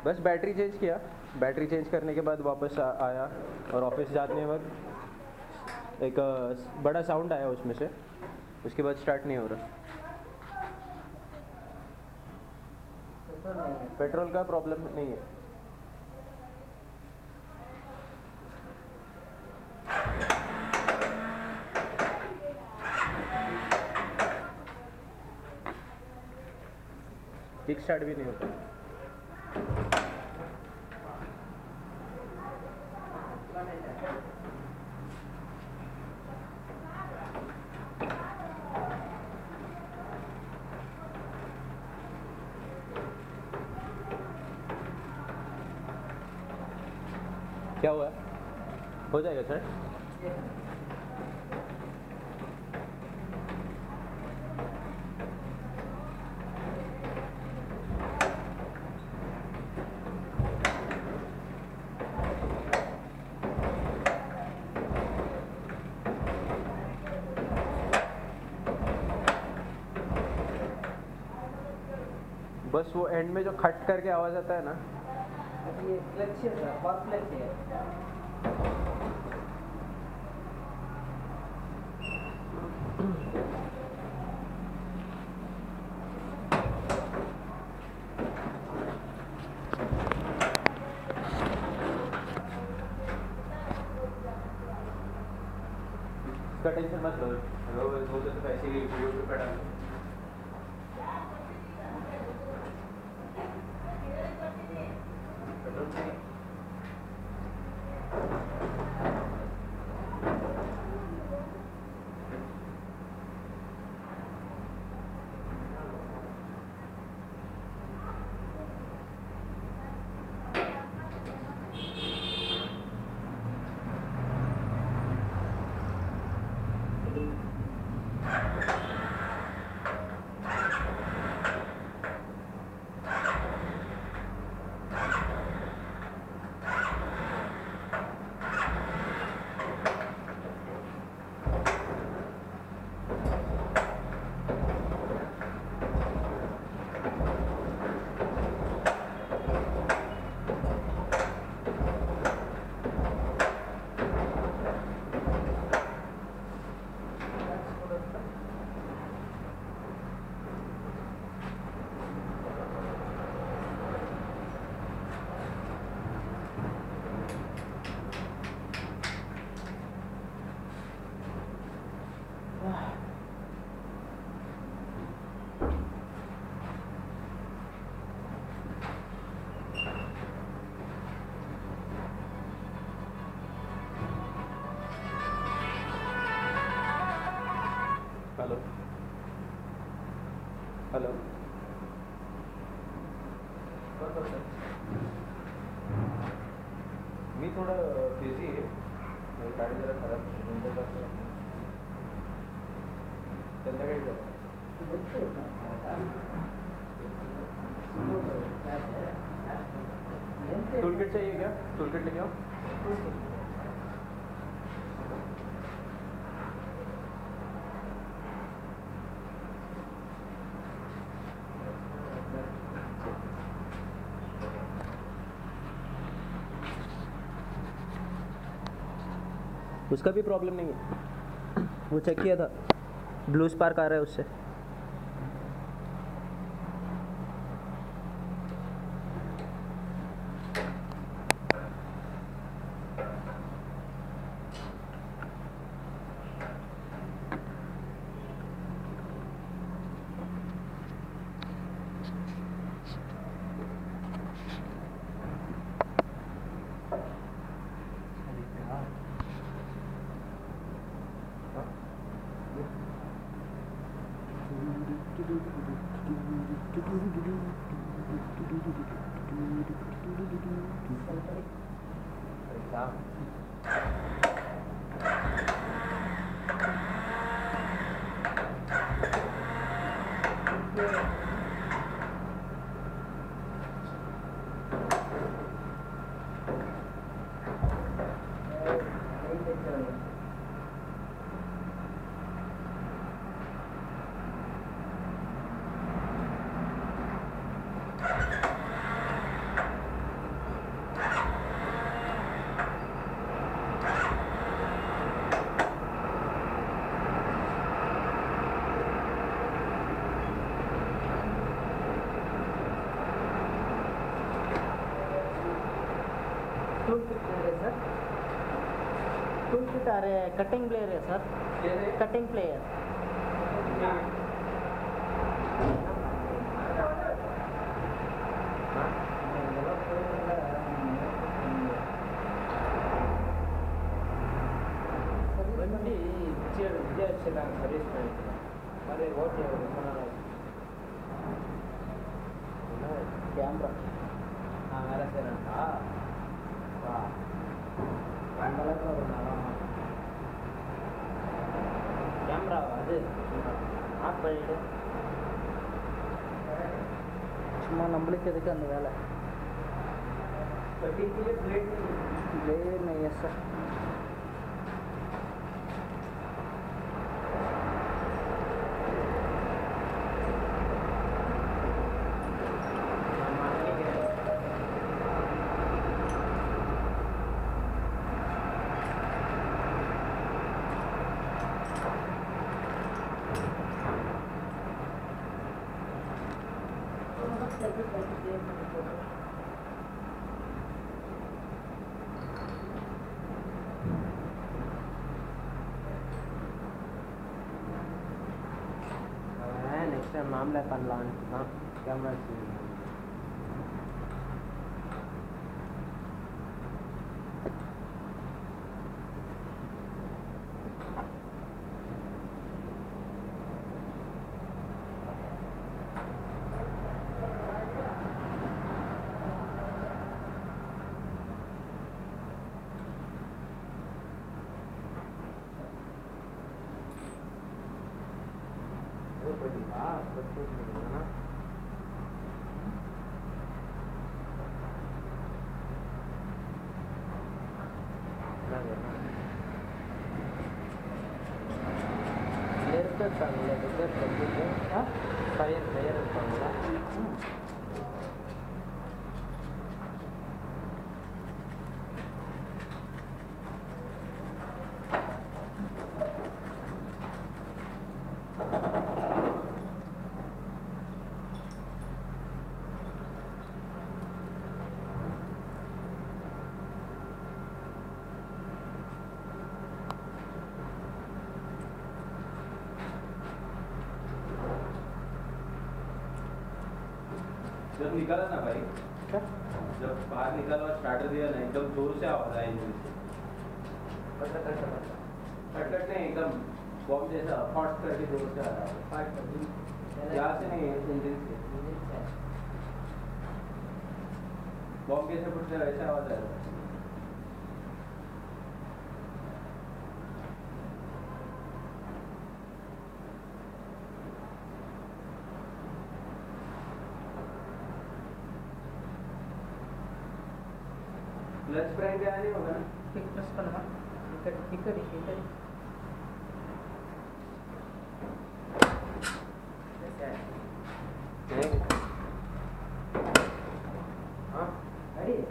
बस battery change किया, battery change करने के बाद वापस आया और ऑफिस जाने वक्त एक बड़ा साउंड आया उसमें से, उसके बाद स्टार्ट नहीं हो रहा। पेट्रोल का प्रॉब्लम नहीं है। किक स्टार्ट भी नहीं होता। क्या हुआ? हो जाएगा सर। बस वो एंड में जो खट करके आवाज आता है ना, ये क्लच है सर, बहुत क्लच है। इसका टेंशन मत लो, वो तो ऐसे ही यूट्यूब पे डालो। हेलो हेलो, मी थोडं बिझी आहे, गाडी जरा खराब संध्याकाळी जाऊ। टूल किट चाहिए क्या? टूल किट लेके आओ। उसका भी प्रॉब्लम नहीं है, वो चेक किया था, ब्लू स्पार्क आ रहा है उससे। टूल किट है सर, टूल किट आ रहे कटिंग प्लेयर है सर, कटिंग प्लेयर வண்டி விஜயாட்சியில் சர்வீஸ் பண்ணிக்கலாம் மாதிரி ஓட்டி ரொம்ப நாள் ஆச்சு. कैमरा நான் வேலை செய்கிறேன்டா வா அந்த அளவுக்கு ஒரு நாளாக கேமரா அது ஆஃப் பண்ணிவிட்டு சும்மா நம்மளுக்கு எதுக்கு அந்த வேலை प्लेट ब्लेड नहीं है सर நெக்ஸ்ட் டைம் நாமளே பண்ணலான்ட்டு தான் கேமரா இருக்காங்களே ஃபயர் ஃபயர் இருப்பாங்களா जब निकाला ना भाई, क्या जब बाहर निकाला और स्टार्टर दिया ना, एकदम जोर से आवाज आई इंजन से। कट कट नहीं, एकदम बॉम्ब जैसा हॉट करके जोर से आ रहा है। यहाँ से नहीं, इंजन से। बॉम्ब कैसे फटते हैं वैसे आवाज आ रहा है। क्लच प्राइम पे आने होगा ना, क्लिक प्रेस करना टिकट टिकट टिकट हाँ रेडी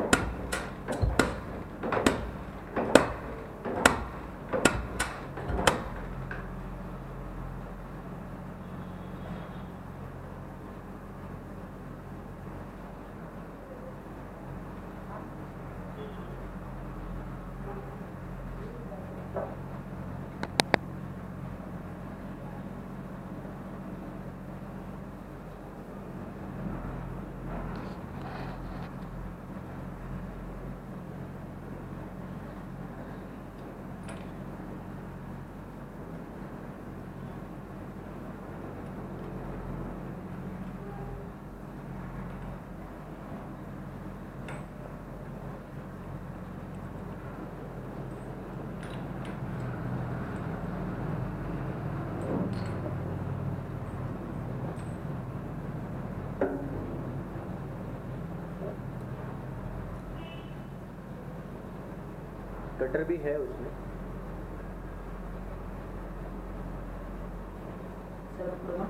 कटर भी है उसमें। सर पूरा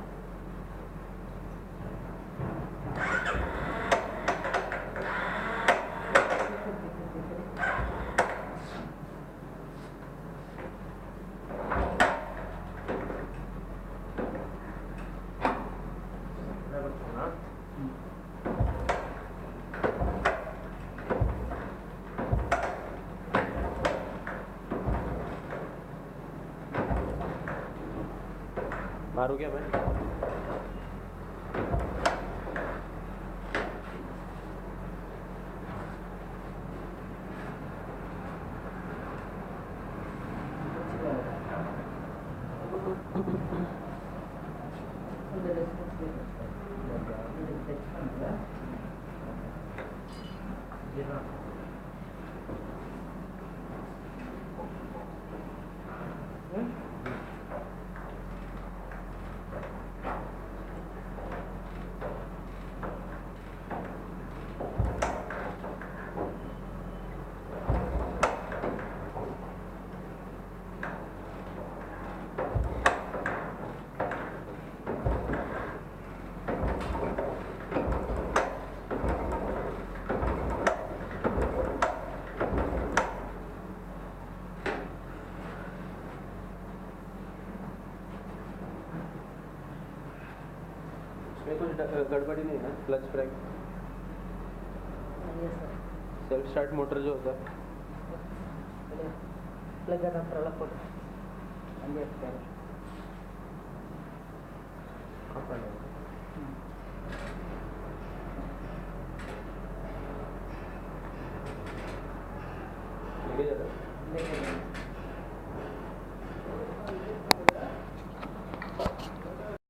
मारूँ क्या मैं? इसमें कुछ गड़बड़ी नहीं है ना? क्लच ब्रेक, नहीं है सर. सेल्फ स्टार्ट मोटर जो होता है प्लग अडाप्टर अलग ಕೊಡಿ. ಹಂಗೆ ಇರ್ತಾರೆ. कहाँ पर है?